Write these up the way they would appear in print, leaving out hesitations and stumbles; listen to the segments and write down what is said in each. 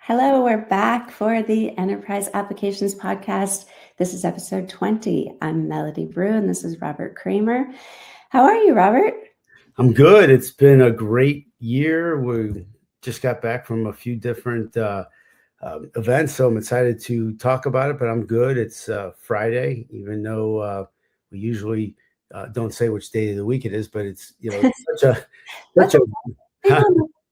Hello, we're back for the Enterprise Applications Podcast. This is episode 20. I'm Melody Brue, and this is Robert Kramer. How are you, Robert? I'm good. It's been a great year. We just got back from a few different events, so I'm excited to talk about it, but I'm good. It's Friday, even though we usually don't say which day of the week it is, but it's, such a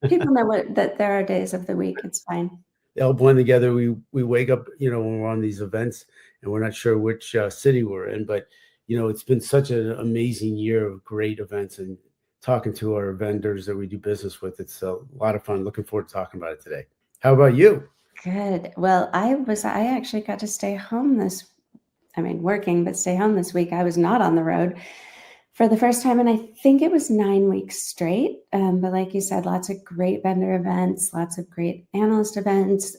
People know that there are days of the week. It's fine. They all blend together. We wake up, when we're on these events and we're not sure which city we're in, but, it's been such an amazing year of great events and talking to our vendors that we do business with. It's a lot of fun. Looking forward to talking about it today. How about you? Good. Well, I actually got to stay home working, but stay home this week. I was not on the road for the first time, and I think it was 9 weeks straight. But like you said, lots of great vendor events, lots of great analyst events,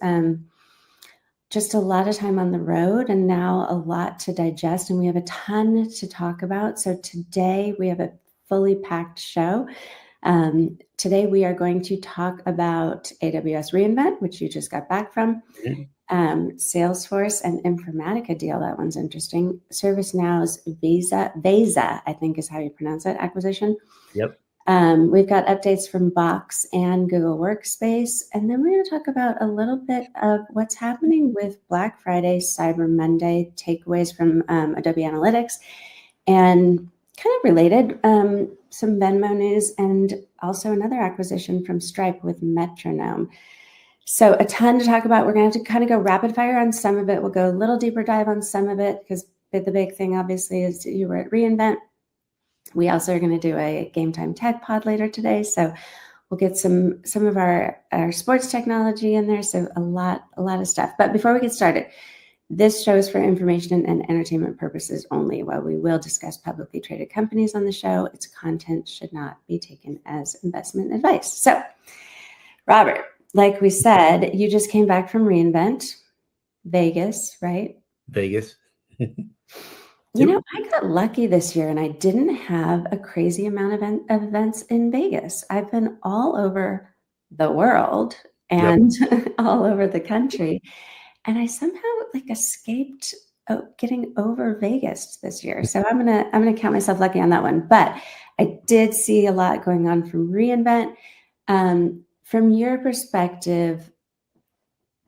just a lot of time on the road, and now a lot to digest, and we have a ton to talk about. So today we have a fully packed show. Today we are going to talk about AWS reInvent, which you just got back from. Salesforce and Informatica deal. That one's interesting. ServiceNow's Veza, I think is how you pronounce it, acquisition. Yep. We've got updates from Box and Google Workspace. And then we're going to talk about a little bit of what's happening with Black Friday, Cyber Monday, takeaways from Adobe Analytics, and kind of related, some Venmo news, and also another acquisition from Stripe with Metronome. So a ton to talk about. We're going to have to kind of go rapid fire on some of it. We'll go a little deeper dive on some of it because the big thing, obviously, is you were at reInvent. We also are going to do a Game Time Tech Pod later today. So we'll get some of our sports technology in there. So a lot of stuff. But before we get started, this show is for information and entertainment purposes only. While we will discuss publicly traded companies on the show, its content should not be taken as investment advice. So, Robert, like we said, you just came back from reInvent, Vegas, right? Vegas. I got lucky this year and I didn't have a crazy amount of events in Vegas. I've been all over the world and all over the country. And I somehow escaped getting over Vegas this year. So I'm gonna count myself lucky on that one. But I did see a lot going on from reInvent. From your perspective,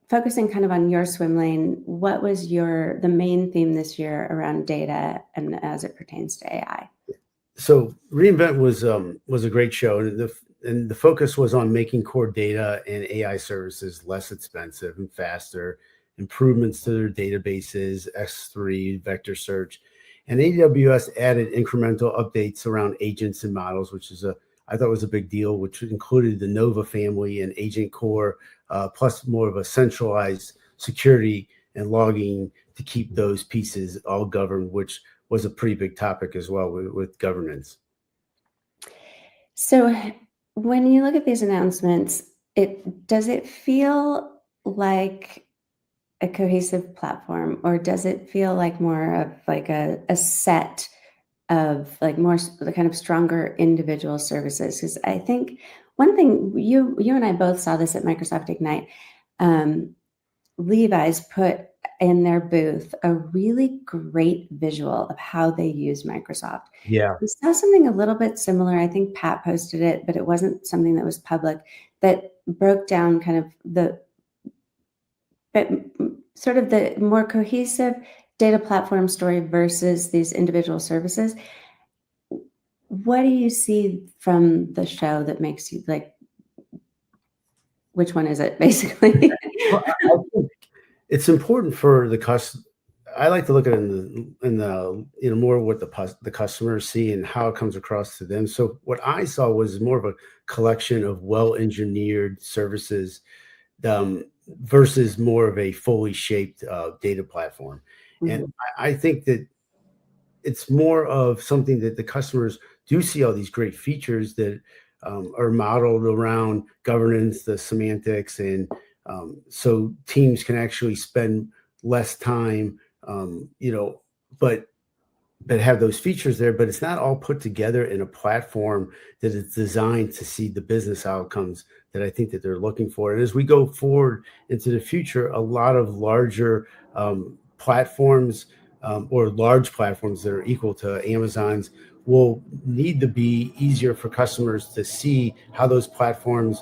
focusing kind of on your swim lane, what was the main theme this year around data and as it pertains to AI? So reInvent was a great show, and the focus was on making core data and AI services less expensive and faster, improvements to their databases, S3, vector search, and AWS added incremental updates around agents and models, which I thought was a big deal, which included the Nova family and Agent Core, plus more of a centralized security and logging to keep those pieces all governed, which was a pretty big topic as well with governance. So when you look at these announcements, does it feel like a cohesive platform, or does it feel like more of a set of more the kind of stronger individual services? Because I think one thing you and I both saw this at Microsoft Ignite. Levi's put in their booth a really great visual of how they use Microsoft. Yeah, we saw something a little bit similar. I think Pat posted it, but it wasn't something that was public, that broke down kind of the more cohesive data platform story versus these individual services. What do you see from the show that makes you which one is it, basically? Well, I think it's important for the customer. I like to look at it in the more what the customers see and how it comes across to them. So what I saw was more of a collection of well-engineered services versus more of a fully shaped data platform. Mm-hmm. And I think that it's more of something that the customers do see all these great features that are modeled around governance, the semantics, and so teams can actually spend less time, but have those features there. But it's not all put together in a platform that is designed to see the business outcomes that I think that they're looking for. And as we go forward into the future, a lot of larger platforms or large platforms that are equal to Amazon's will need to be easier for customers to see how those platforms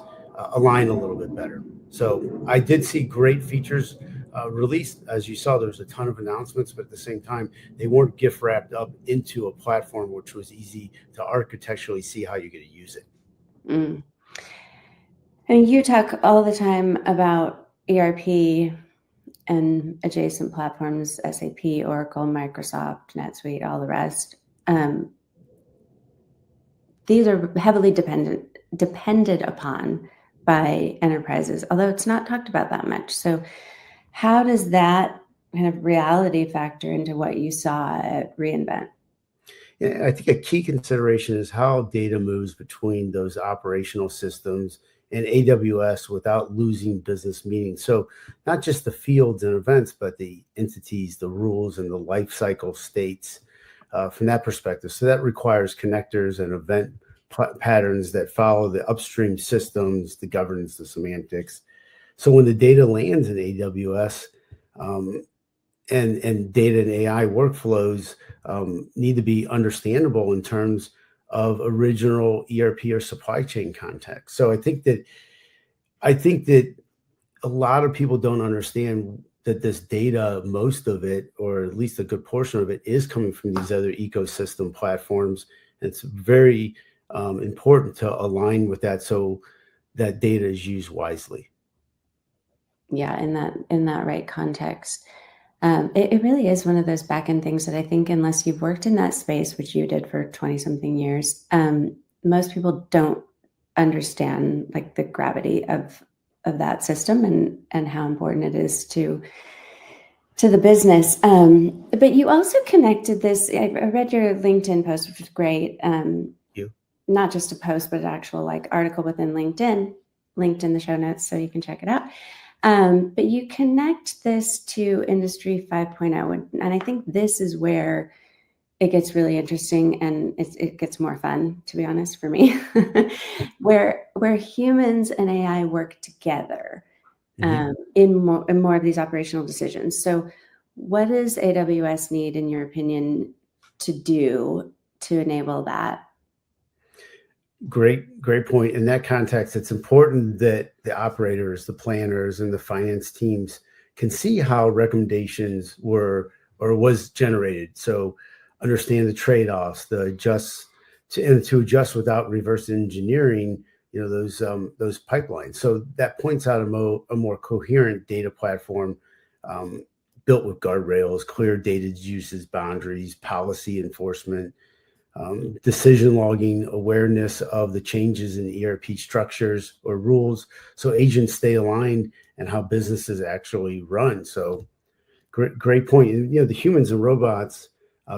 align a little bit better. So I did see great features released. As you saw, there was a ton of announcements, but at the same time, they weren't gift wrapped up into a platform which was easy to architecturally see how you're going to use it. Mm. And you talk all the time about ERP and adjacent platforms, SAP, Oracle, Microsoft, NetSuite, all the rest. These are heavily depended upon by enterprises, although it's not talked about that much. So how does that kind of reality factor into what you saw at reInvent? Yeah, I think a key consideration is how data moves between those operational systems and AWS without losing business meaning. So not just the fields and events, but the entities, the rules, and the life cycle states from that perspective. So that requires connectors and event patterns that follow the upstream systems, the governance, the semantics. So when the data lands in AWS, and data and AI workflows need to be understandable in terms of original ERP or supply chain context. So I think that a lot of people don't understand that this data, most of it, or at least a good portion of it, is coming from these other ecosystem platforms. It's very important to align with that so that data is used wisely. Yeah, in that right context. It really is one of those back-end things that I think unless you've worked in that space, which you did for 20-something years, most people don't understand like the gravity of that system and how important it is to the business. But you also connected this. I read your LinkedIn post, which was great. Not just a post, but an actual like article within LinkedIn, linked in the show notes so you can check it out. But you connect this to Industry 5.0, and I think this is where it gets really interesting and it gets more fun, to be honest, for me, where humans and AI work together in more of these operational decisions. So what does AWS need, in your opinion, to do to enable that? Great point. In that context, it's important that the operators, the planners, and the finance teams can see how recommendations was generated. So understand the trade-offs, to adjust without reverse engineering, those pipelines. So that points out a more coherent data platform built with guardrails, clear data uses boundaries, policy enforcement, decision logging, awareness of the changes in ERP structures or rules, so agents stay aligned and how businesses actually run. So great point. And the humans and robots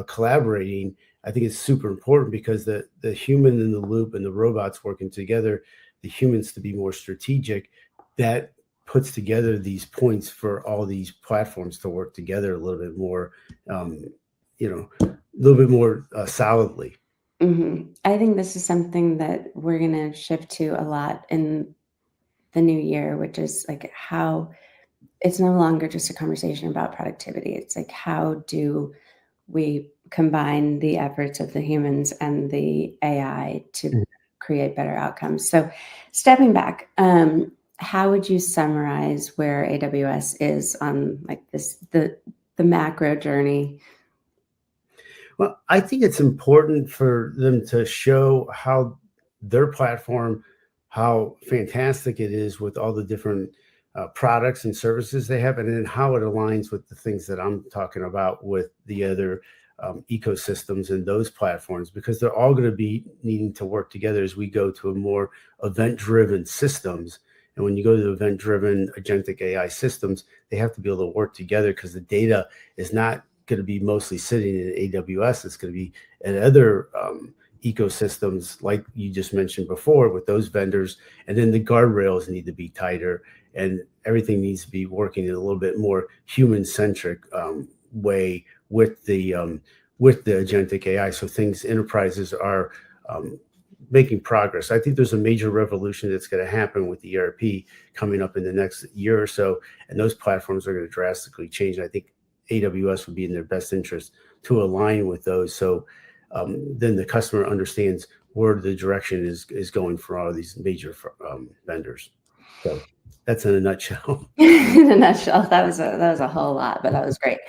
collaborating, I think is super important because the human in the loop and the robots working together, the humans to be more strategic, that puts together these points for all these platforms to work together a little bit more, solidly. Mm-hmm. I think this is something that we're going to shift to a lot in the new year, which is like how it's no longer just a conversation about productivity. It's like, how do we combine the efforts of the humans and the AI to create better outcomes? So stepping back, how would you summarize where AWS is on like the macro journey? Well, I think it's important for them to show how their platform, how fantastic it is with all the different products and services they have, and then how it aligns with the things that I'm talking about with the other ecosystems and those platforms, because they're all going to be needing to work together as we go to a more event-driven systems. And when you go to event-driven agentic AI systems, they have to be able to work together because the data is not going to be mostly sitting in AWS. It's going to be in other ecosystems, like you just mentioned before, with those vendors. And then the guardrails need to be tighter, and everything needs to be working in a little bit more human-centric way with the agentic AI. So enterprises are making progress. I think there's a major revolution that's going to happen with the ERP coming up in the next year or so, and those platforms are going to drastically change. I think AWS would be in their best interest to align with those, so then the customer understands where the direction is going for all of these major vendors. So that's in a nutshell. In a nutshell, that was a whole lot, but that was great.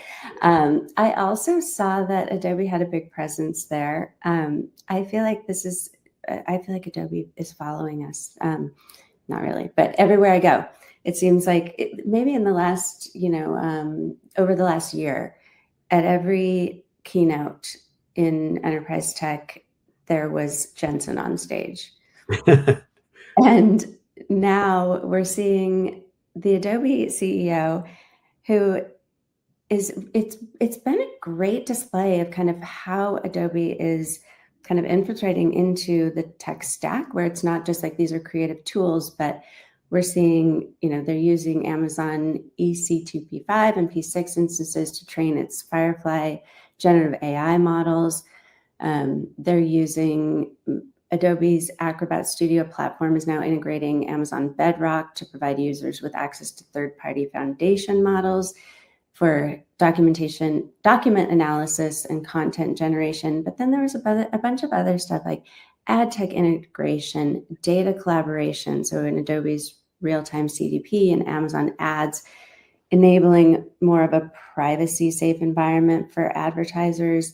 I also saw that Adobe had a big presence there. I feel like Adobe is following us. Not really, but everywhere I go, it seems like maybe in the last, over the last year, at every keynote in enterprise tech, there was Jensen on stage. And now we're seeing the Adobe CEO, who it's been a great display of kind of how Adobe is kind of infiltrating into the tech stack, where it's not just like these are creative tools, but we're seeing, they're using Amazon EC2 P5 and P6 instances to train its Firefly generative AI models. They're using Adobe's Acrobat Studio platform is now integrating Amazon Bedrock to provide users with access to third-party foundation models for document analysis and content generation. But then there was a bunch of other stuff like ad tech integration, data collaboration. So in Adobe's real-time CDP and Amazon Ads, enabling more of a privacy-safe environment for advertisers.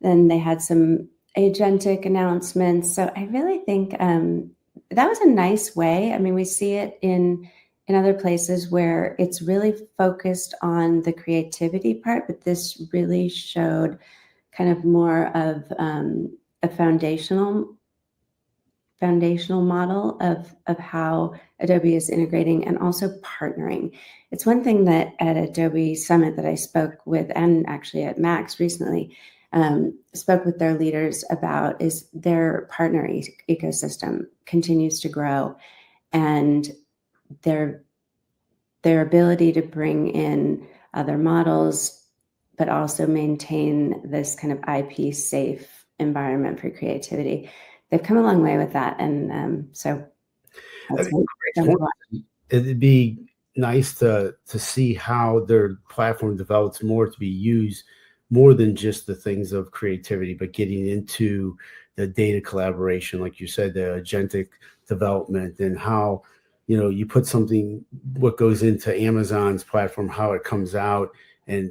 Then they had some Agentic announcements. So I really think that was a nice way. I mean, we see it in other places where it's really focused on the creativity part, but this really showed kind of more of a foundational model of how Adobe is integrating and also partnering. It's one thing that at Adobe Summit that I spoke with, and actually at Max recently, spoke with their leaders about, is their partner ecosystem continues to grow, and their ability to bring in other models, but also maintain this kind of IP safe environment for creativity. They've come a long way with that, and so it'd be nice to see how their platform develops more to be used more than just the things of creativity, but getting into the data collaboration, like you said, the agentic development, and how, you put what goes into Amazon's platform, how it comes out, and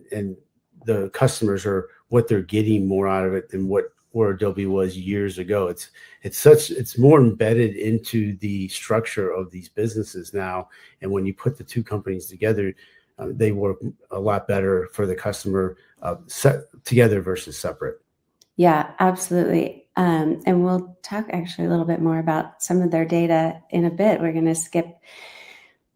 the customers are what they're getting more out of it than where Adobe was years ago. It's more embedded into the structure of these businesses now. And when you put the two companies together, they work a lot better for the customer together versus separate. Yeah, absolutely. And we'll talk actually a little bit more about some of their data in a bit.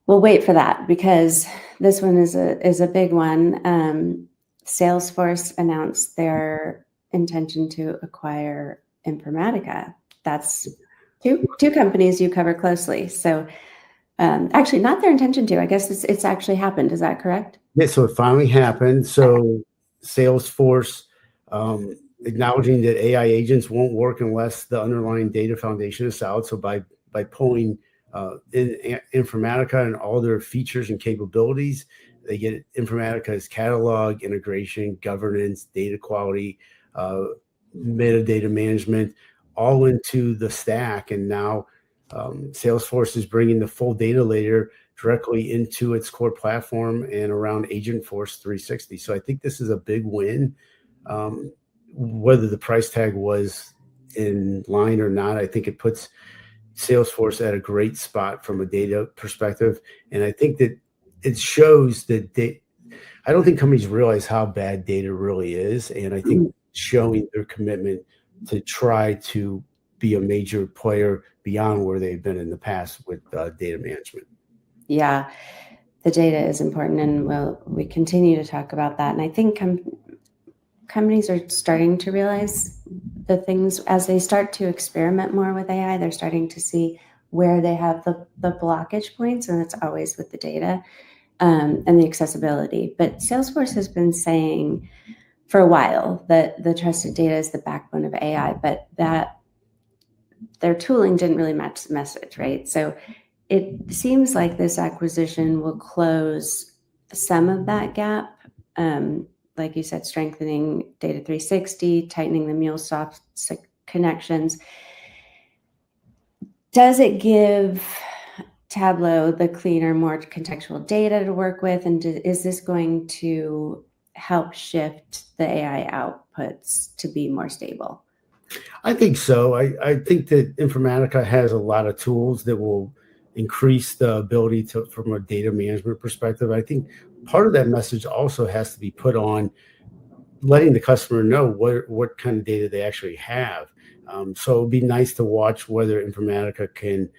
We'll wait for that because this one is a big one. Salesforce announced their intention to acquire Informatica. That's two companies you cover closely. So actually not their intention to, I guess it's actually happened. Is that correct? Yeah, so it finally happened. So Salesforce acknowledging that AI agents won't work unless the underlying data foundation is solid. So by pulling in Informatica and all their features and capabilities, they get Informatica's catalog, integration, governance, data quality, metadata management, all into the stack. And now Salesforce is bringing the full data layer directly into its core platform and around Agentforce 360. So I think this is a big win. Whether the price tag was in line or not, I think it puts Salesforce at a great spot from a data perspective. And I think that it shows that I don't think companies realize how bad data really is. And I think showing their commitment to try to be a major player beyond where they've been in the past with data management. Yeah, the data is important, and we continue to talk about that. And I think companies are starting to realize the things as they start to experiment more with AI. They're starting to see where they have the blockage points, and it's always with the data and the accessibility. But Salesforce has been saying for a while that the trusted data is the backbone of AI, but that their tooling didn't really match the message, right? So it seems like this acquisition will close some of that gap. Like you said, strengthening Data 360, tightening the MuleSoft connections. Does it give Tableau the cleaner, more contextual data to work with? And is this going to help shift the AI outputs to be more stable? I think so. I think that Informatica has a lot of tools that will increase the ability to, from a data management perspective. I think part of that message also has to be put on letting the customer know what kind of data they actually have. So it'd be nice to watch whether Informatica can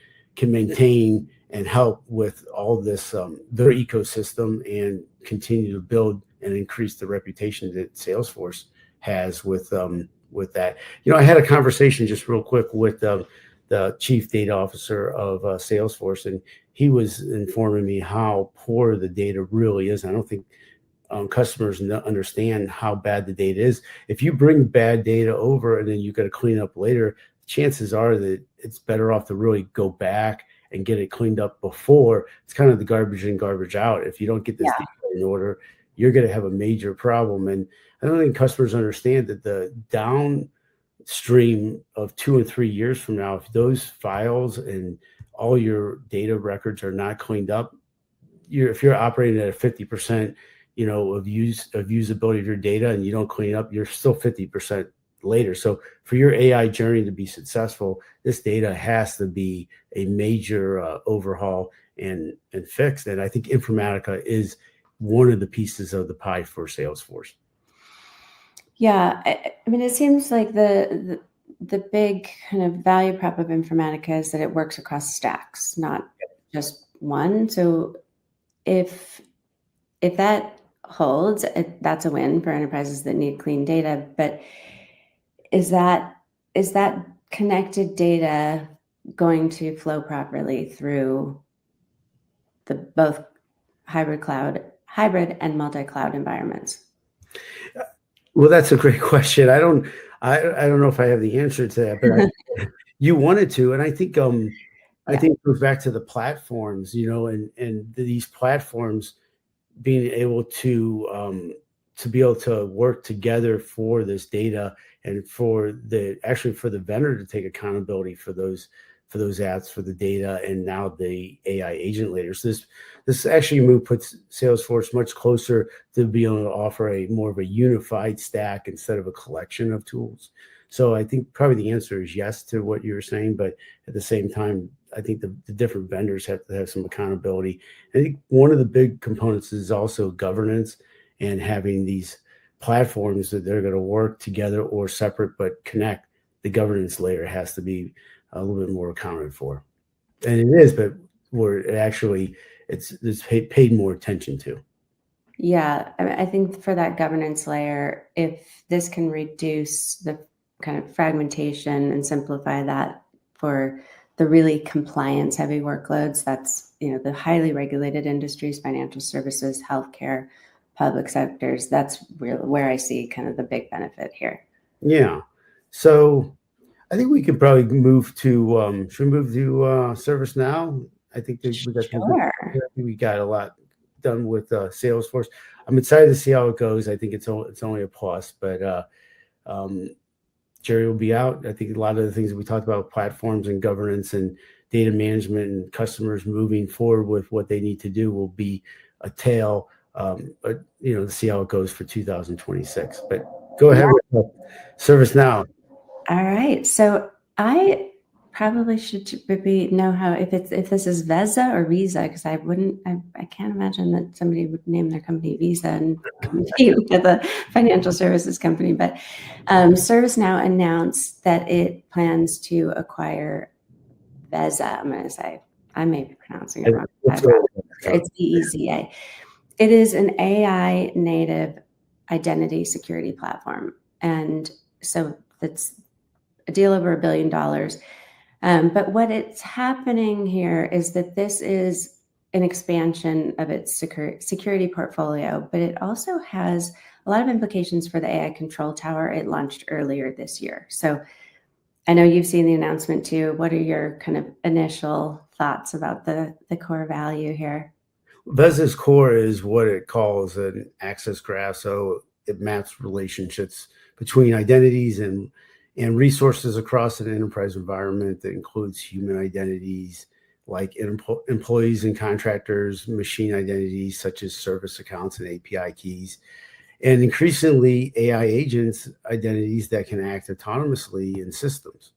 maintain and help with all this, their ecosystem, and continue to build and increase the reputation that Salesforce has with that. I had a conversation just real quick with the chief data officer of Salesforce, and he was informing me how poor the data really is. I don't think customers understand how bad the data is. If you bring bad data over and then you got to clean up later, chances are that it's better off to really go back and get it cleaned up before. It's kind of the garbage in, garbage out. If you don't get this data in order, you're going to have a major problem. And I don't think customers understand that the downstream of 2 and 3 years from now, if those files and all your data records are not cleaned up, if you're operating at a 50%, of usability of your data, and you don't clean up, you're still 50% later. So for your AI journey to be successful, this data has to be a major overhaul and fixed. And I think Informatica is one of the pieces of the pie for Salesforce. Yeah, I mean, it seems like the big kind of value prop of Informatica is that it works across stacks, not just one. So if that holds, that's a win for enterprises that need clean data. But is that connected data going to flow properly through the both hybrid and multi-cloud environments? Well, that's a great question. I don't know if I have the answer to that, but you wanted to, and I think I think it goes back to the platforms, and these platforms being able to be able to work together for this data, and for the vendor to take accountability for those apps, for the data, and now the AI agent layers. This actually puts Salesforce much closer to being able to offer a more of a unified stack instead of a collection of tools. So I think probably the answer is yes to what you were saying, but at the same time, I think the different vendors have to have some accountability. I think one of the big components is also governance, and having these platforms that they're going to work together or separate but connect. The governance layer has to be a little bit more accounted for, and it is, but where it's paid more attention to. Yeah, I think for that governance layer, if this can reduce the kind of fragmentation and simplify that for the really compliance heavy workloads, that's, the highly regulated industries, financial services, healthcare, public sectors, that's really where I see kind of the big benefit here. Yeah. So I think we could probably move to, should we move to ServiceNow? I think we got a lot done with Salesforce. I'm excited to see how it goes. I think it's only a plus, but Jerry will be out. I think a lot of the things that we talked about, platforms and governance and data management and customers moving forward with what they need to do, will be a tale, to see how it goes for 2026. But go ahead with ServiceNow. All right. So I probably should maybe know if this is Veza or Visa, because I can't imagine that somebody would name their company Visa and compete with a financial services company. But ServiceNow announced that it plans to acquire Veza. I'm going to say, I may be pronouncing it wrong. It's Veza. It is an AI native identity security platform, and so that's a deal over $1 billion. But what it's happening here is that this is an expansion of its security portfolio, but it also has a lot of implications for the AI control tower it launched earlier this year. So I know you've seen the announcement too. What are your kind of initial thoughts about the core value here? Veza's core is what it calls an access graph. So it maps relationships between identities and resources across an enterprise environment that includes human identities like employees and contractors, machine identities such as service accounts and API keys, and increasingly AI agents identities that can act autonomously in systems.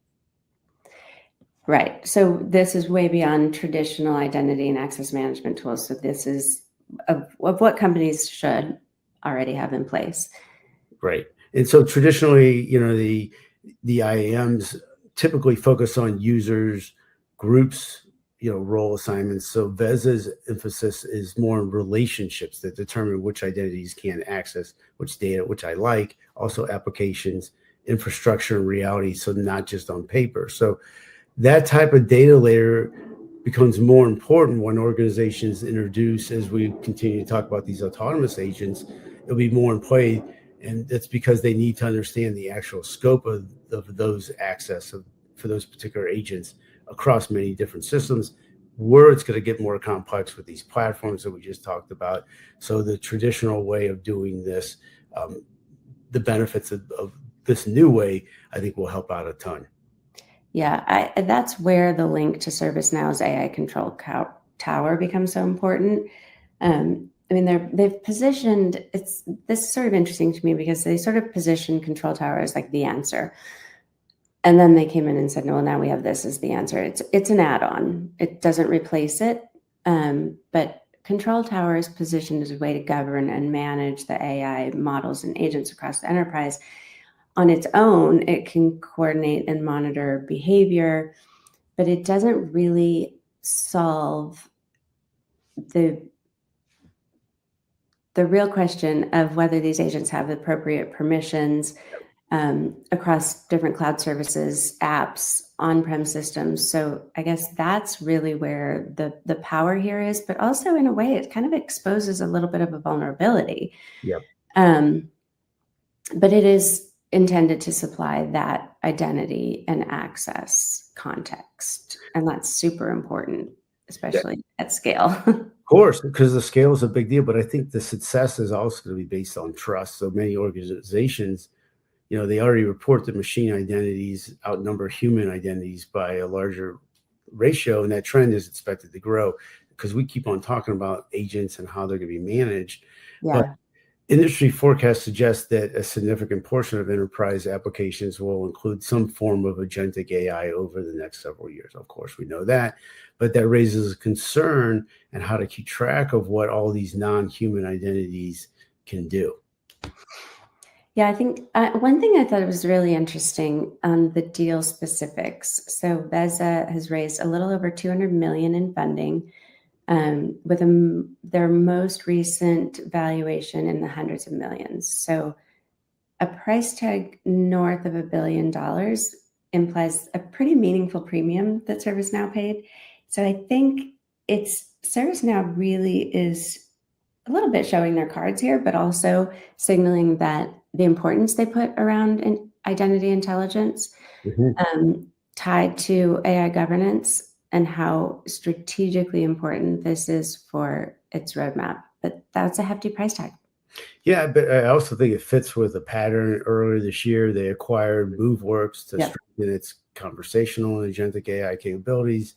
Right. So this is way beyond traditional identity and access management tools. So this is of what companies should already have in place. Right. And so traditionally, the IAMs typically focus on users, groups, role assignments. So Veza's emphasis is more on relationships that determine which identities can access which data, which I like, also applications, infrastructure, and reality. So not just on paper. So that type of data layer becomes more important when organizations introduce, as we continue to talk about these autonomous agents, it'll be more in play. And that's because they need to understand the actual scope of those access for those particular agents across many different systems, where it's going to get more complex with these platforms that we just talked about. So the traditional way of doing this, the benefits of this new way, I think will help out a ton. Yeah, that's where the link to ServiceNow's AI control tower becomes so important. I mean, they've positioned, this is sort of interesting to me because they sort of position control tower as like the answer. And then they came in and said, no, well, now we have this as the answer. It's an add-on. It doesn't replace it. But control tower is positioned as a way to govern and manage the AI models and agents across the enterprise. On its own, it can coordinate and monitor behavior, but it doesn't really solve the real question of whether these agents have appropriate permissions across different cloud services, apps, on-prem systems. So I guess that's really where the power here is, but also in a way, it kind of exposes a little bit of a vulnerability. Yep. But it is intended to supply that identity and access context. And that's super important, especially at scale. Of course, because the scale is a big deal, but I think the success is also going to be based on trust. So many organizations, they already report that machine identities outnumber human identities by a larger ratio, and that trend is expected to grow because we keep on talking about agents and how they're going to be managed. Yeah. But industry forecasts suggest that a significant portion of enterprise applications will include some form of agentic AI over the next several years. Of course, we know that, but that raises a concern and how to keep track of what all these non-human identities can do. Yeah, I think one thing I thought was really interesting on the deal specifics. So Veza has raised a little over $200 million in funding, with their most recent valuation in the hundreds of millions. So a price tag north of $1 billion implies a pretty meaningful premium that ServiceNow paid. So I think ServiceNow really is a little bit showing their cards here, but also signaling that the importance they put around identity intelligence tied to AI governance and how strategically important this is for its roadmap. But that's a hefty price tag. Yeah, but I also think it fits with a pattern. Earlier this year, they acquired MoveWorks to strengthen its conversational and agentic AI capabilities.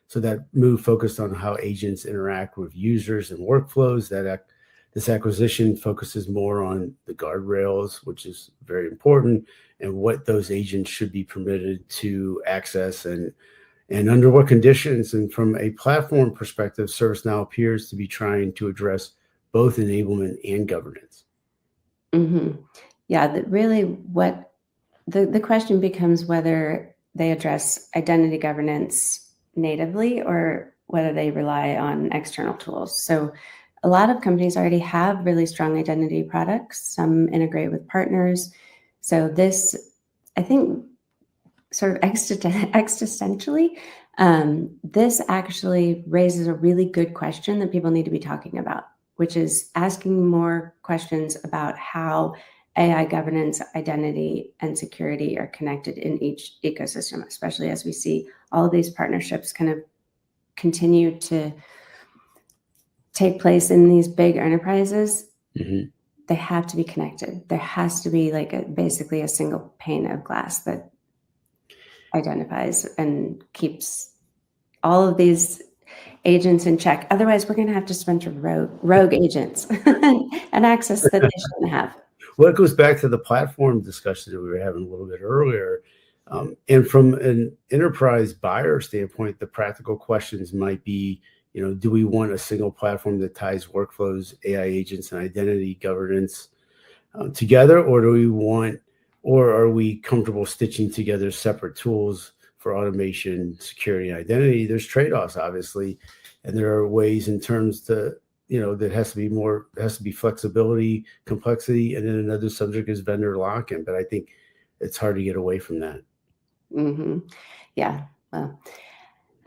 So that move focused on how agents interact with users and workflows. This acquisition focuses more on the guardrails, which is very important, and what those agents should be permitted to access and under what conditions. And from a platform perspective, ServiceNow appears to be trying to address both enablement and governance. Mm-hmm. Yeah, really what the question becomes whether they address identity governance natively or whether they rely on external tools. So a lot of companies already have really strong identity products. Some integrate with partners. So this, I think, sort of existentially, this actually raises a really good question that people need to be talking about, which is asking more questions about how AI governance, identity, and security are connected in each ecosystem, especially as we see all of these partnerships kind of continue to take place in these big enterprises. Mm-hmm. They have to be connected. There has to be like basically a single pane of glass that identifies and keeps all of these agents in check. Otherwise, we're going to have just a bunch of rogue agents and access that they shouldn't have. Well, it goes back to the platform discussion that we were having a little bit earlier. And from an enterprise buyer standpoint, the practical questions might be, do we want a single platform that ties workflows, AI agents, and identity governance together, or are we comfortable stitching together separate tools for automation, security, and identity? There's trade-offs, obviously, and there are ways in terms to, there has to be flexibility, complexity, and then another subject is vendor lock-in. But I think it's hard to get away from that. Mm-hmm. Yeah. Well,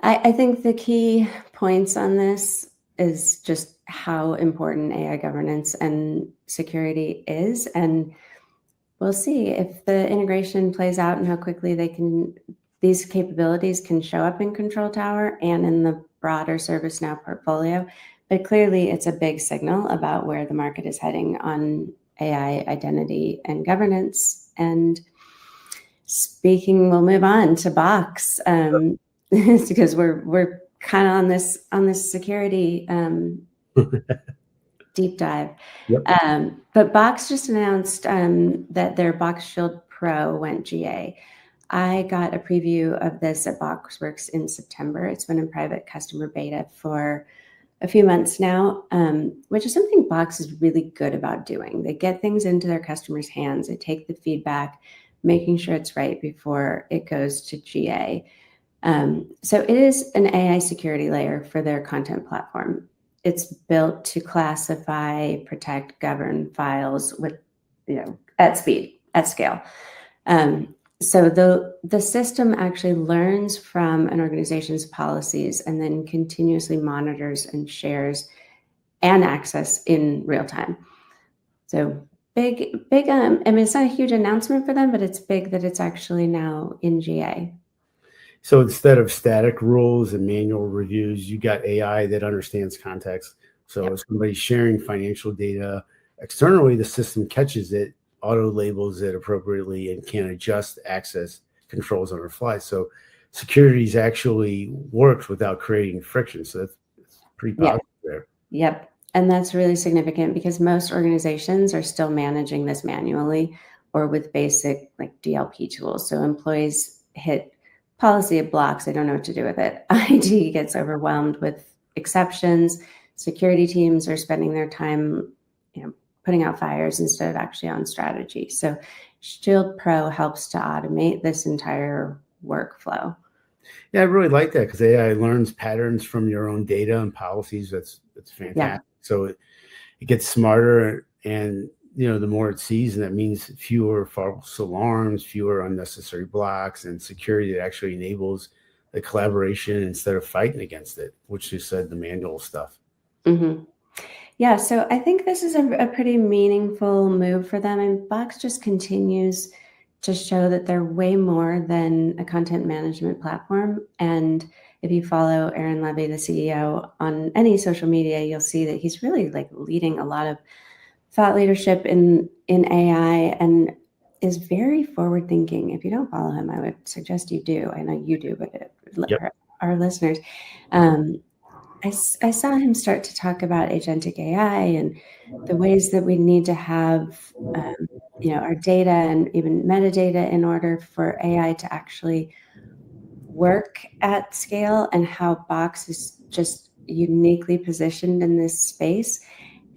I think the key points on this is just how important AI governance and security is. And we'll see if the integration plays out and how quickly these capabilities can show up in Control Tower and in the broader ServiceNow portfolio. But clearly, it's a big signal about where the market is heading on AI identity and governance. And we'll move on to Box because we're kind of on this security deep dive. Yep. But Box just announced that their Box Shield Pro went GA. I got a preview of this at BoxWorks in September. It's been in private customer beta for a few months now, which is something Box is really good about doing. They get things into their customers' hands. They take the feedback, making sure it's right before it goes to GA. So it is an AI security layer for their content platform. It's built to classify, protect, govern files with, at speed, at scale. So the system actually learns from an organization's policies and then continuously monitors and shares and access in real time. So big. I mean, it's not a huge announcement for them, but it's big that it's actually now in GA. So instead of static rules and manual reviews, you got AI that understands context. So if somebody's sharing financial data externally, the system catches it, auto labels it appropriately, and can adjust access controls on the fly. So security's actually works without creating friction. So that's pretty positive there. Yep. And that's really significant because most organizations are still managing this manually or with basic like DLP tools. So employees hit policy blocks. They don't know what to do with it. IT gets overwhelmed with exceptions. Security teams are spending their time, putting out fires instead of actually on strategy. So Shield Pro helps to automate this entire workflow. Yeah, I really like that because AI learns patterns from your own data and policies. That's fantastic. Yeah. So it gets smarter, and the more it sees, and that means fewer false alarms, fewer unnecessary blocks, and security that actually enables the collaboration instead of fighting against it, which you said, the manual stuff. Mm-hmm. Yeah, so I think this is a pretty meaningful move for them, and Box just continues to show that they're way more than a content management platform. And if you follow Aaron Levy, the CEO, on any social media, you'll see that he's really like leading a lot of thought leadership in AI and is very forward thinking. If you don't follow him, I would suggest you do. I know you do, but our listeners. I saw him start to talk about agentic AI and the ways that we need to have, our data and even metadata in order for AI to actually work at scale, and how Box is just uniquely positioned in this space.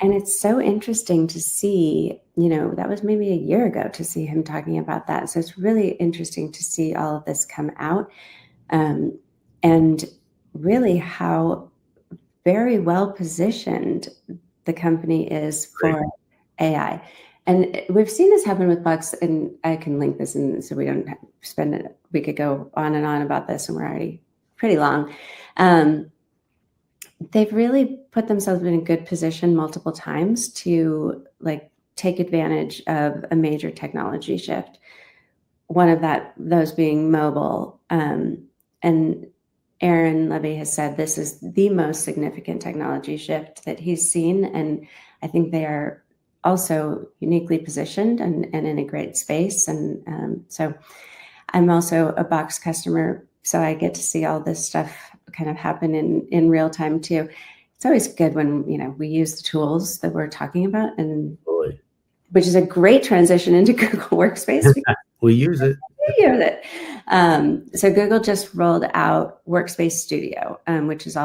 And it's so interesting to see, that was maybe a year ago to see him talking about that. So it's really interesting to see all of this come out, and really how very well positioned the company is for AI. And we've seen this happen with Box, and I can link this in so we don't spend it. We could go on and on about this, and we're already pretty long. They've really put themselves in a good position multiple times to take advantage of a major technology shift. One of those being mobile. And Aaron Levy has said this is the most significant technology shift that he's seen. And I think they are also uniquely positioned and in a great space. And so I'm also a Box customer, so I get to see all this stuff kind of happen in real time too. It's always good when, we use the tools that we're talking about, and which is a great transition into Google Workspace. We use it. We use it. So Google just rolled out Workspace Studio, which is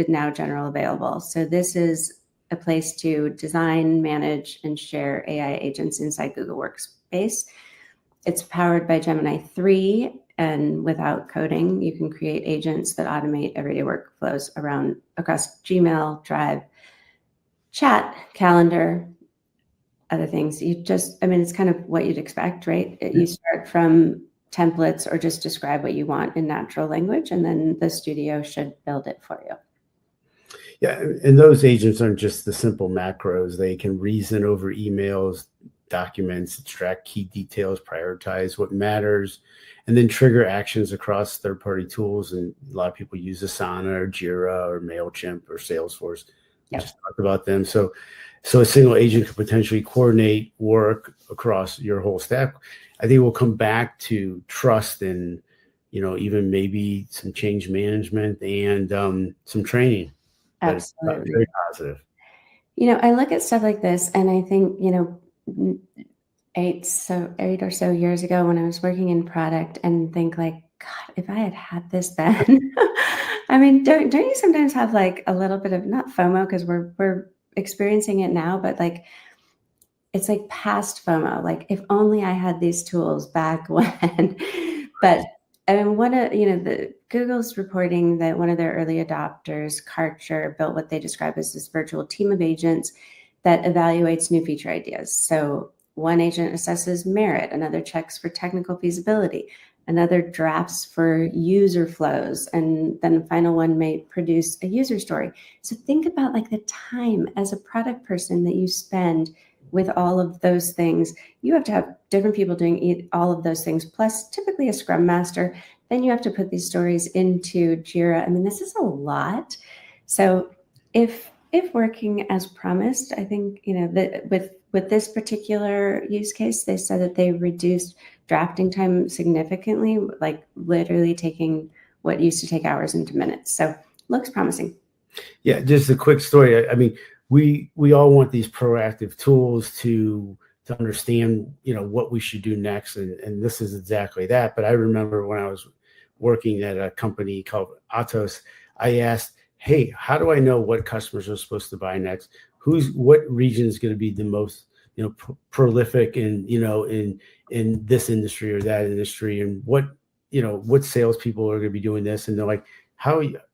now general available. So this is a place to design, manage, and share AI agents inside Google Workspace. It's powered by Gemini 3, and without coding, you can create agents that automate everyday workflows across Gmail, Drive, chat, calendar, other things. It's kind of what you'd expect, right? You start from templates or just describe what you want in natural language, and then the studio should build it for you. Yeah, and those agents aren't just the simple macros. They can reason over emails, documents, extract key details, prioritize what matters, and then trigger actions across third-party tools. And a lot of people use Asana or Jira or MailChimp or Salesforce. Yep. Just talk about them. So a single agent could potentially coordinate work across your whole stack. I think we'll come back to trust and, even maybe some change management and some training. Absolutely. Very positive. I look at stuff like this and I think, 8 or so years ago when I was working in product, and think like, God, if I had this then. I mean, don't you sometimes have like a little bit of, not FOMO because we're experiencing it now, but like it's like past FOMO. Like if only I had these tools back when. But I mean, the Google's reporting that one of their early adopters, Karcher, built what they describe as this virtual team of agents that evaluates new feature ideas. So one agent assesses merit, another checks for technical feasibility, another drafts for user flows, and then the final one may produce a user story. So think about like the time as a product person that you spend with all of those things. You have to have different people doing all of those things, plus typically a scrum master. Then you have to put these stories into Jira. I mean, this is a lot. So if working as promised, I think, that with this particular use case, they said that they reduced drafting time significantly, like literally taking what used to take hours into minutes. So looks promising. Yeah, just a quick story. I mean, we all want these proactive tools to understand, what we should do next. And this is exactly that. But I remember when I was working at a company called Outage, I asked, hey, how do I know what customers are supposed to buy next? What region is going to be the most, prolific in this industry or that industry, and what salespeople are going to be doing this? And they're like,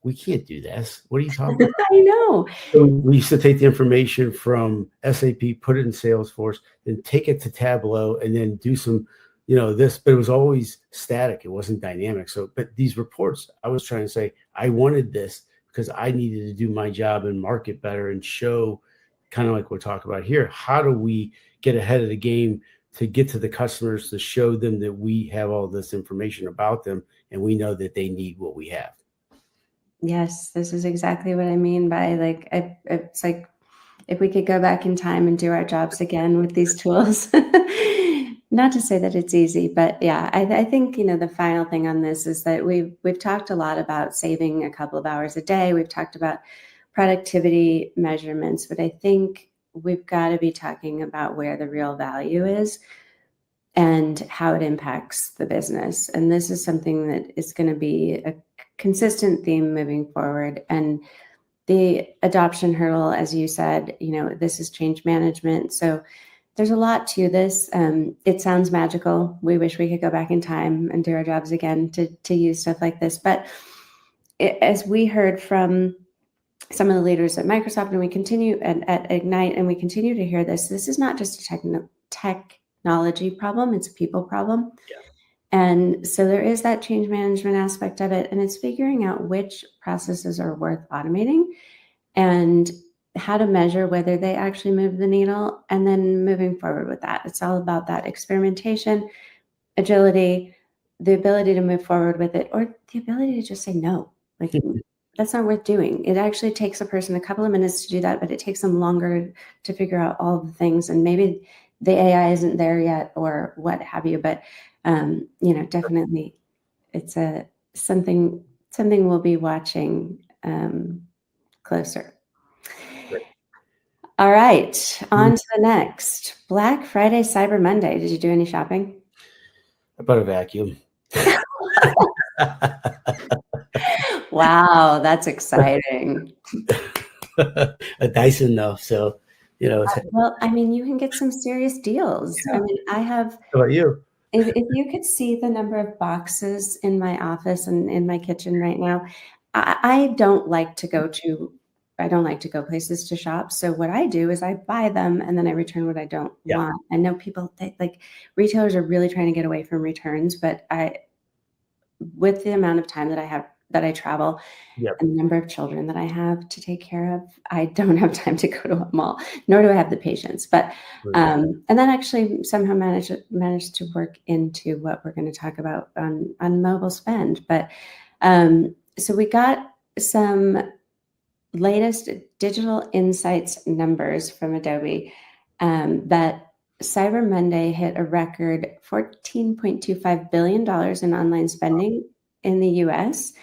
we can't do this. What are you talking about? I know. So we used to take the information from SAP, put it in Salesforce, then take it to Tableau, and then do some, this, but it was always static. It wasn't dynamic. So, but these reports, I was trying to say, I wanted this because I needed to do my job and market better and show, kind of like we're talking about here, how do we get ahead of the game to get to the customers, to show them that we have all this information about them and we know that they need what we have. Yes, this is exactly what I mean by like, it's like if we could go back in time and do our jobs again with these tools. Not to say that it's easy, but yeah, I think, the final thing on this is that we've talked a lot about saving a couple of hours a day. We've talked about productivity measurements, but I think we've got to be talking about where the real value is and how it impacts the business. And this is something that is going to be a consistent theme moving forward. And the adoption hurdle, as you said, this is change management. So there's a lot to this. It sounds magical. We wish we could go back in time and do our jobs again to use stuff like this. But as we heard from some of the leaders at Microsoft, and we continue at Ignite, and we continue to hear this is not just a technology problem, it's a people problem. Yeah. And so there is that change management aspect of it, and it's figuring out which processes are worth automating and how to measure whether they actually move the needle, and then moving forward with that. It's all about that experimentation, agility, the ability to move forward with it, or the ability to just say no. Like, that's not worth doing. It actually takes a person a couple of minutes to do that, but it takes them longer to figure out all the things. And maybe the AI isn't there yet, or what have you. But definitely, it's something we'll be watching closer. All right, on to the next. Black Friday, Cyber Monday. Did you do any shopping? I bought a vacuum. Wow, that's exciting. A Dyson though, so Well, I mean, you can get some serious deals. Yeah. I mean, How about you? if you could see the number of boxes in my office and in my kitchen right now, I don't like to go places to shop. So what I do is I buy them and then I return what I don't want. I know retailers are really trying to get away from returns, but with the amount of time that I have, that I travel, and the number of children that I have to take care of, I don't have time to go to a mall, nor do I have the patience. But and that actually somehow managed to work into what we're going to talk about on mobile spend. But so we got some latest digital insights numbers from Adobe that Cyber Monday hit a record $14.25 billion in online spending in the US.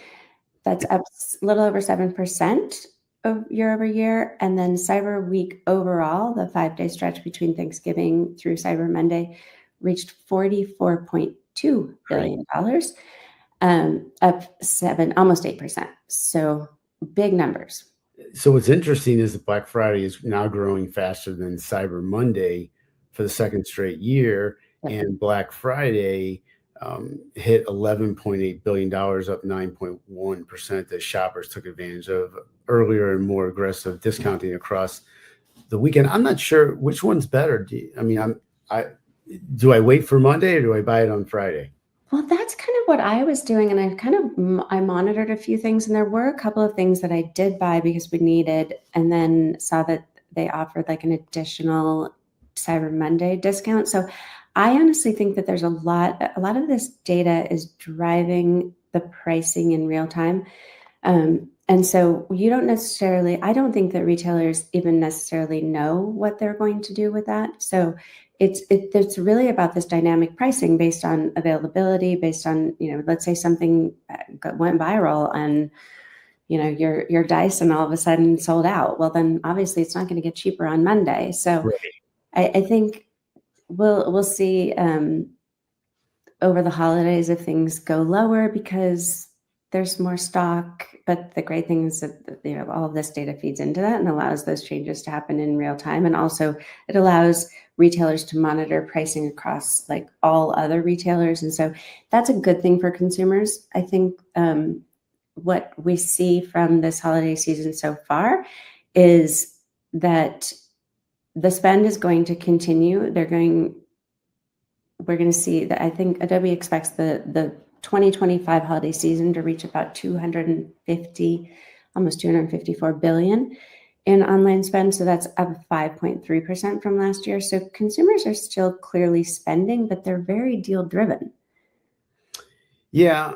That's up a little over 7% year over year. And then Cyber Week overall, the 5-day stretch between Thanksgiving through Cyber Monday, reached $44.2 billion, up almost 8%. So big numbers. So what's interesting is that Black Friday is now growing faster than Cyber Monday for the second straight year, and Black Friday hit $11.8 billion, up 9.1%, as shoppers took advantage of earlier and more aggressive discounting across the weekend. I'm not sure which one's better. Do I wait for Monday or do I buy it on Friday? Well, that's kind of what I was doing, and I monitored a few things, and there were a couple of things that I did buy because we needed, and then saw that they offered like an additional Cyber Monday discount. So I honestly think that there's a lot of this data is driving the pricing in real time. And so I don't think that retailers even necessarily know what they're going to do with that. So it's really about this dynamic pricing based on availability, based on, let's say something went viral and, your Dyson all of a sudden sold out. Well, then obviously it's not going to get cheaper on Monday. So I think we'll see over the holidays if things go lower because there's more stock. But the great thing is that all of this data feeds into that and allows those changes to happen in real time. And also it allows retailers to monitor pricing across like all other retailers. And so that's a good thing for consumers. I think what we see from this holiday season so far is that the spend is going to continue. We're going to see that. I think Adobe expects the 2025 holiday season to reach about almost 254 billion in online spend. So that's up 5.3% from last year. So consumers are still clearly spending, but they're very deal driven. Yeah.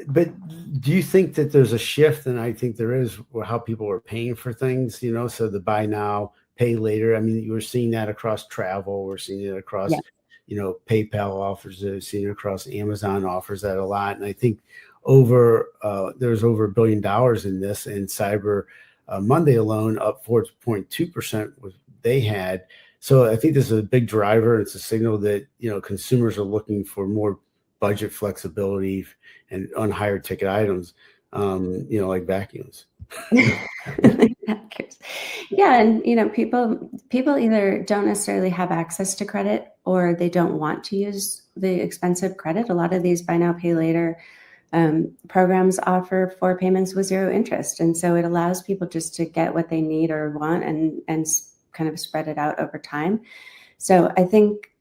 But do you think that there's a shift? And I think there is, how people are paying for things, so the buy now, pay later. I mean, we're seeing that across travel. We're seeing it across, PayPal offers it, seeing it across Amazon offers that a lot. And I think there's over $1 billion in this, and Cyber Monday alone up 4.2% they had. So I think this is a big driver. It's a signal that, consumers are looking for more budget flexibility and on higher ticket items, like vacuums. Yeah. And, people either don't necessarily have access to credit or they don't want to use the expensive credit. A lot of these buy now, pay later programs offer 4 payments with 0 interest. And so it allows people just to get what they need or want and kind of spread it out over time. So I think,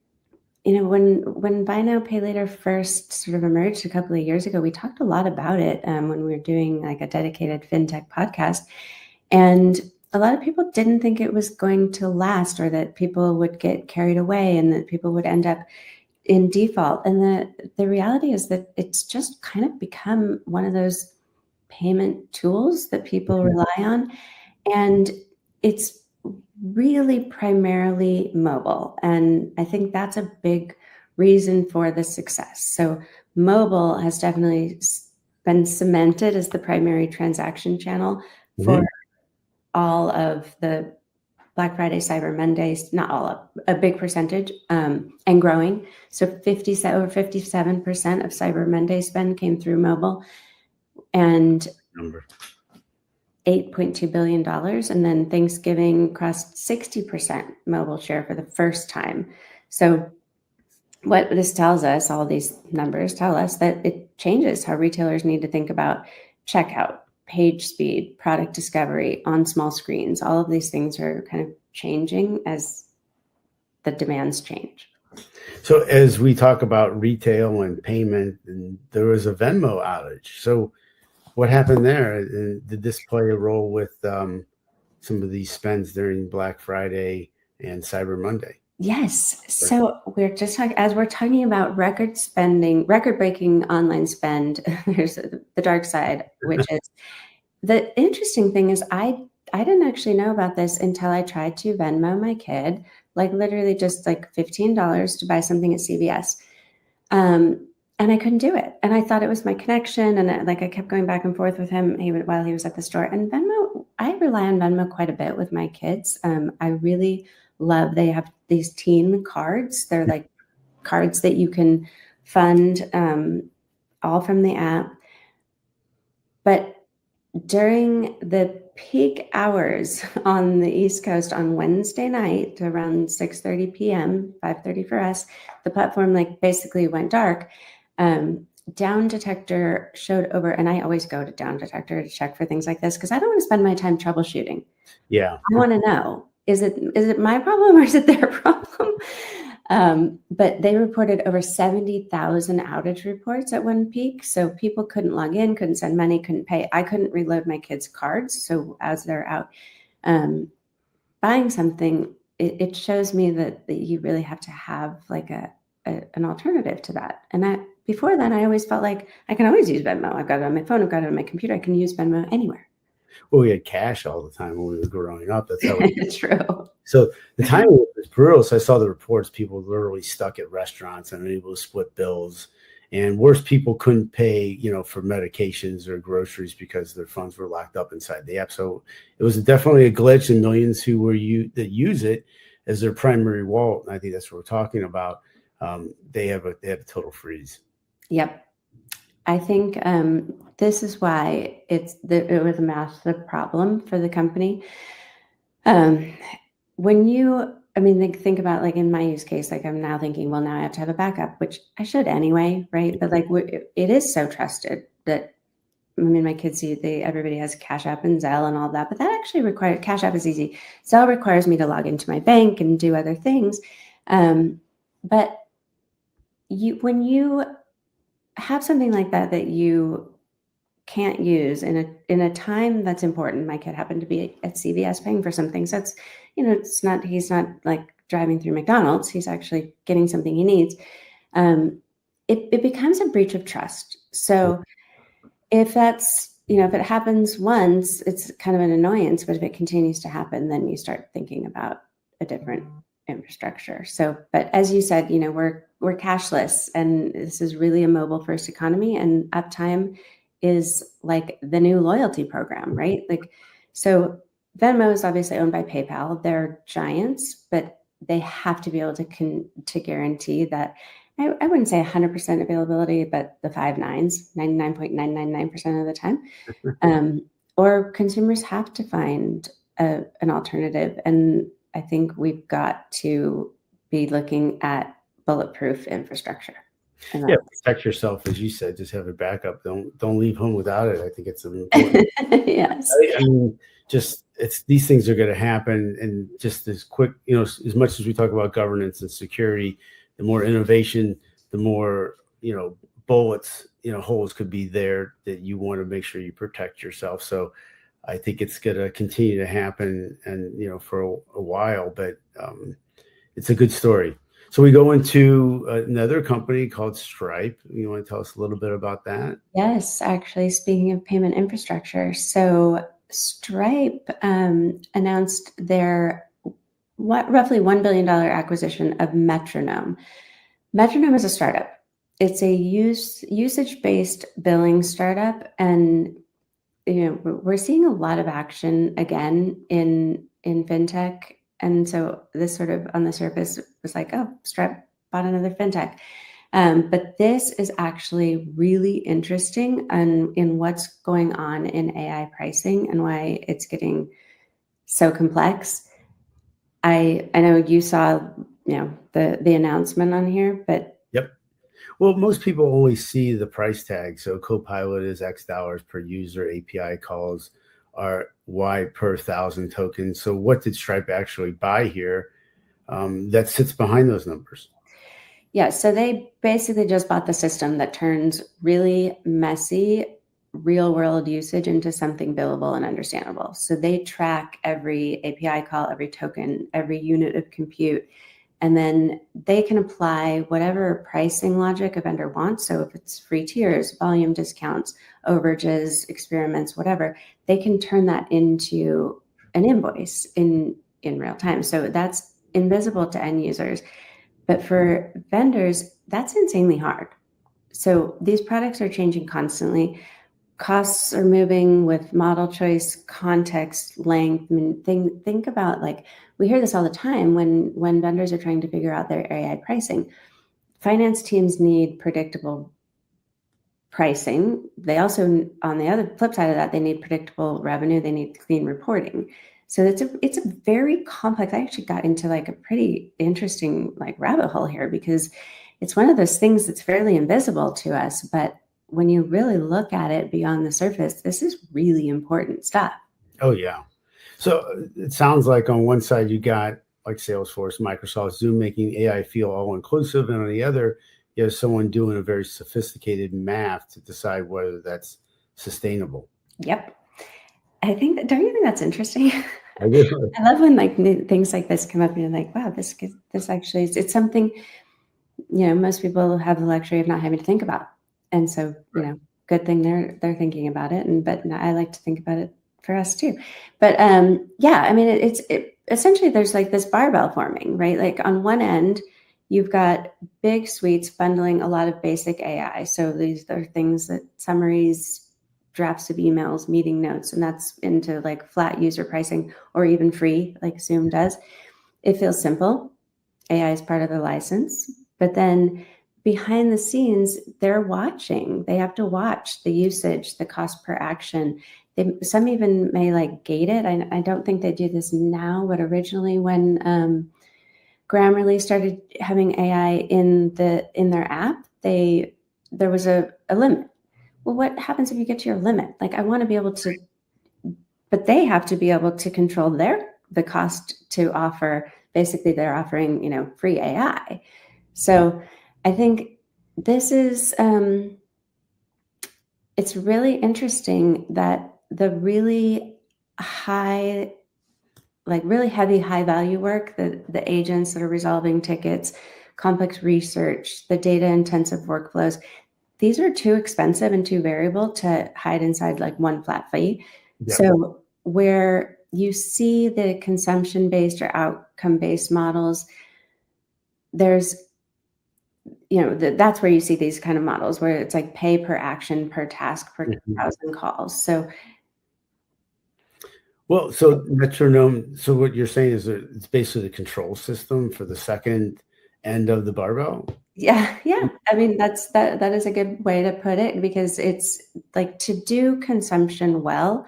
when buy now, pay later first sort of emerged a couple of years ago, we talked a lot about it when we were doing like a dedicated fintech podcast. And a lot of people didn't think it was going to last, or that people would get carried away and that people would end up in default. And the reality is that it's just kind of become one of those payment tools that people rely on. And it's really primarily mobile. And I think that's a big reason for the success. So mobile has definitely been cemented as the primary transaction channel for all of the Black Friday, Cyber Mondays, not all of, a big percentage, and growing. So over 57% of Cyber Monday spend came through mobile, and $8.2 billion. And then Thanksgiving crossed 60% mobile share for the first time. So what this tells us, all these numbers tell us that it changes how retailers need to think about checkout, page speed, product discovery on small screens. All of these things are kind of changing as the demands change. So as we talk about retail and payment, and there was a Venmo outage. So what happened there? Did this play a role with some of these spends during Black Friday and Cyber Monday? Yes. So we're just as we're talking about record-breaking online spend, there's the dark side, which is the interesting thing is I didn't actually know about this until I tried to Venmo my kid, like literally just like $15 to buy something at CVS. And I couldn't do it. And I thought it was my connection. And I kept going back and forth with him while he was at the store. And Venmo, I rely on Venmo quite a bit with my kids. I really love, they have these teen cards. They're like cards that you can fund all from the app. But during the peak hours on the East Coast on Wednesday night around 6:30 p.m., 5:30 for us, the platform basically went dark. Down Detector showed over, and I always go to Down Detector to check for things like this because I don't want to spend my time troubleshooting. Yeah. I want to know, is it my problem or is it their problem? But they reported over 70,000 outage reports at one peak. So people couldn't log in, couldn't send money, couldn't pay. I couldn't reload my kids' cards. So as they're out buying something, it shows me that you really have to have an alternative to that. And before that, I always felt like I can always use Venmo. I've got it on my phone. I've got it on my computer. I can use Venmo anywhere. Well, we had cash all the time when we were growing up. That's how it's true. So the timing was brutal. So I saw the reports, people literally stuck at restaurants and unable to split bills. And worse, people couldn't pay, for medications or groceries because their funds were locked up inside the app. So it was definitely a glitch, and millions that use it as their primary wallet. And I think that's what we're talking about. They have a total freeze. Yep. I think this is why it was a massive problem for the company. When think about in my use case, I'm now thinking, well, now I have to have a backup, which I should anyway, right? But it is so trusted that, my kids see everybody has Cash App and Zelle and all that, but that actually requires, Cash App is easy. Zelle requires me to log into my bank and do other things. But when you have something like that you can't use in a time that's important. My kid happened to be at CVS paying for something. So it's, he's not driving through McDonald's. He's actually getting something he needs. It becomes a breach of trust. So if that's, if it happens once, it's kind of an annoyance, but if it continues to happen, then you start thinking about a different infrastructure. So, but as you said, we're cashless, and this is really a mobile first economy, and Uptime is like the new loyalty program, right? So Venmo is obviously owned by PayPal. They're giants, but they have to be able to guarantee that, I wouldn't say 100% availability, but the 5 nines, 99.999% of the time. Or consumers have to find an alternative. And I think we've got to be looking at bulletproof infrastructure. Yeah, protect yourself, as you said. Just have a backup. Don't leave home without it. I think it's important. Yes. It's these things are going to happen, and just as quick, as much as we talk about governance and security, the more innovation, the more bullets, holes could be there that you want to make sure you protect yourself. So I think it's going to continue to happen, and for a while. But it's a good story. So we go into another company called Stripe. You want to tell us a little bit about that? Yes, actually, speaking of payment infrastructure, so Stripe announced their roughly $1 billion acquisition of Metronome. Metronome is a startup. It's a usage-based billing startup, and we're seeing a lot of action again in fintech. And so this sort of on the surface was like, oh, Stripe bought another fintech. But this is actually really interesting in what's going on in AI pricing and why it's getting so complex. I know you saw the announcement on here, but Yep. Well, most people only see the price tag. So Copilot is X dollars per user, API calls are Y per 1,000 tokens. So what did Stripe actually buy here that sits behind those numbers? Yeah, so they basically just bought the system that turns really messy real world usage into something billable and understandable. So they track every API call, every token, every unit of compute, and then they can apply whatever pricing logic a vendor wants. So if it's free tiers, volume discounts, overages, experiments, whatever, they can turn that into an invoice in real time. So that's invisible to end users. But for vendors, that's insanely hard. So these products are changing constantly. Costs are moving with model choice, context, length. I mean, think about, like, we hear this all the time when vendors are trying to figure out their AI pricing. Finance teams need predictable pricing. They also, on the other flip side of that, they need predictable revenue. They need clean reporting. So it's a very complex. I actually got into like a pretty interesting rabbit hole here, because it's one of those things that's fairly invisible to us, but when you really look at it beyond the surface, this is really important stuff. Oh, yeah. So it sounds like on one side you got like Salesforce, Microsoft, Zoom making AI feel all inclusive, and on the other, you have someone doing a very sophisticated math to decide whether that's sustainable. Yep. Don't you think that's interesting? I do. I love when new things like this come up and you're like, wow, this actually it's something, most people have the luxury of not having to think about. And so, good thing they're thinking about it. But I like to think about it for us too. But yeah, I mean, it essentially there's like this barbell forming, right? Like on one end, you've got big suites bundling a lot of basic AI. So these are things that summaries, drafts of emails, meeting notes, and that's into like flat user pricing or even free, like Zoom does. It feels simple. AI is part of the license, but then behind the scenes, they're watching. They have to watch the usage, the cost per action. Some even may gate it. I don't think they do this now, but originally when Grammarly started having AI in their app, there was a limit. Well, what happens if you get to your limit? I want to be able to, but they have to be able to control the cost to offer. Basically, they're offering, free AI. So I think this is, it's really interesting that the really high, really heavy, high value work, the agents that are resolving tickets, complex research, the data intensive workflows, these are too expensive and too variable to hide inside one flat fee. Yeah. So where you see the consumption-based or outcome-based models, there's, that's where you see these kind of models where it's like pay per action, per task, per 1,000 calls. So Metronome. So what you're saying is that it's basically the control system for the second end of the barbell. Yeah. I mean, that is a good way to put it, because it's like, to do consumption well,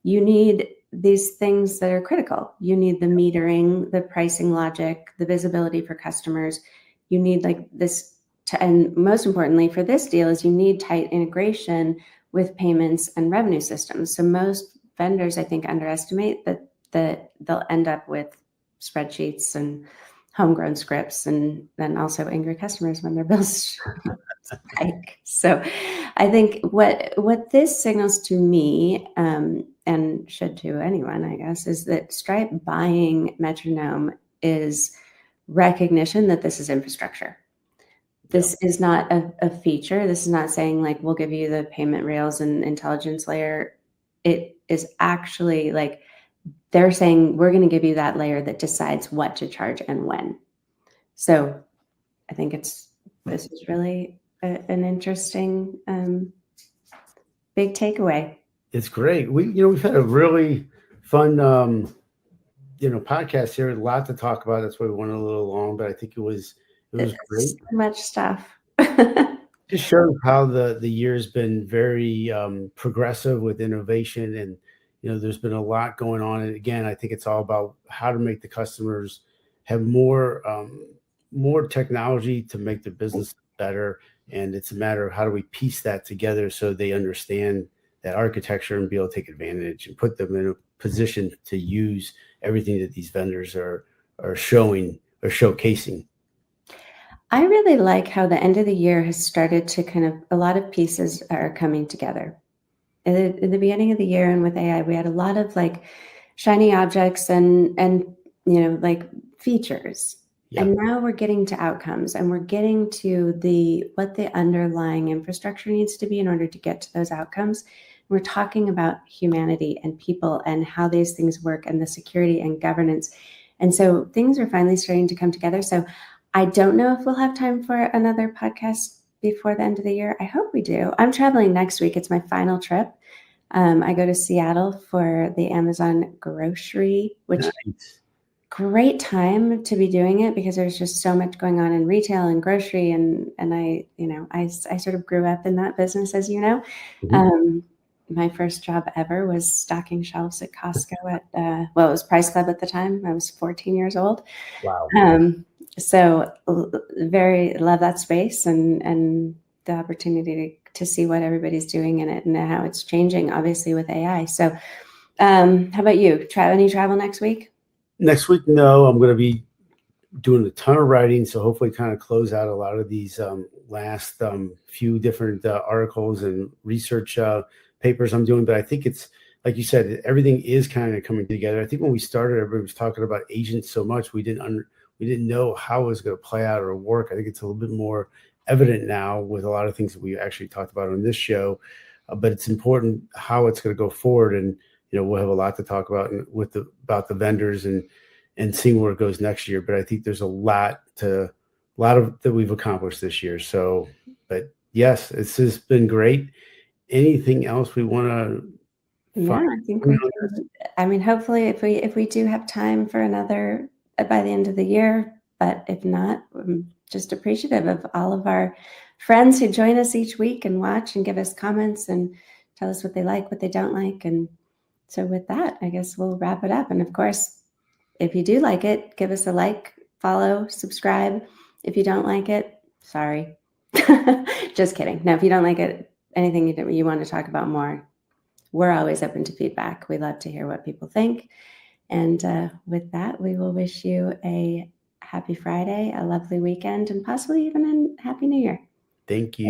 you need these things that are critical. You need the metering, the pricing logic, the visibility for customers. You need this, and most importantly for this deal is you need tight integration with payments and revenue systems. So most vendors, I think, underestimate that they'll end up with spreadsheets and homegrown scripts, and then also angry customers when their bills spike. So I think what this signals to me, and should to anyone, I guess, is that Stripe buying Metronome is recognition that this is infrastructure. This is not a feature. This is not saying like, we'll give you the payment rails and intelligence layer. It is actually like, they're saying, we're going to give you that layer that decides what to charge and when. So I think this is really an interesting big takeaway. It's great. We've had a really fun podcast here. A lot to talk about. That's why we went a little long, but I think it was great. So much stuff. Just shows how the year's been very progressive with innovation, and there's been a lot going on. And again, I think it's all about how to make the customers have more technology to make their business better. And it's a matter of how do we piece that together so they understand that architecture and be able to take advantage and put them in a position to use everything that these vendors are showing or showcasing. I really like how the end of the year has started to a lot of pieces are coming together. In the beginning of the year and with AI, we had a lot of like shiny objects and like features. Yeah. And now we're getting to outcomes, and we're getting to what the underlying infrastructure needs to be in order to get to those outcomes. We're talking about humanity and people and how these things work and the security and governance. And so things are finally starting to come together. So I don't know if we'll have time for another podcast before the end of the year. I hope we do. I'm traveling next week. It's my final trip. I go to Seattle for the Amazon grocery, which nice. Great time to be doing it because there's just so much going on in retail and grocery. And I sort of grew up in that business, as you know. Mm-hmm. My first job ever was stocking shelves at Costco it was Price Club at the time. I was 14 years old. Wow. So very love that space and the opportunity to see what everybody's doing in it and how it's changing, obviously, with AI. So how about you? Any travel next week? Next week, no. I'm going to be doing a ton of writing, so hopefully kind of close out a lot of these last few different articles and research papers I'm doing. But I think it's, like you said, everything is kind of coming together. I think when we started, everybody was talking about agents so much, we didn't know how it was going to play out or work. I think it's a little bit more evident now with a lot of things that we actually talked about on this show. But it's important how it's going to go forward, and we'll have a lot to talk about about the vendors and seeing where it goes next year. But I think there's a lot of that we've accomplished this year. So, but yes, it's just been great. Anything else we want to? Yeah, I think we can. I mean, hopefully, if we do have time for another by the end of the year, but if not, I'm just appreciative of all of our friends who join us each week and watch and give us comments and tell us what they like, what they don't like. And so with that, I guess we'll wrap it up. And of course, if you do like it, give us a like, follow, subscribe. If you don't like it, sorry. Just kidding. No, if you don't like it, anything you want to talk about more, we're always open to feedback. We love to hear what people think. And with that, we will wish you a happy Friday, a lovely weekend, and possibly even a happy New Year. Thank you.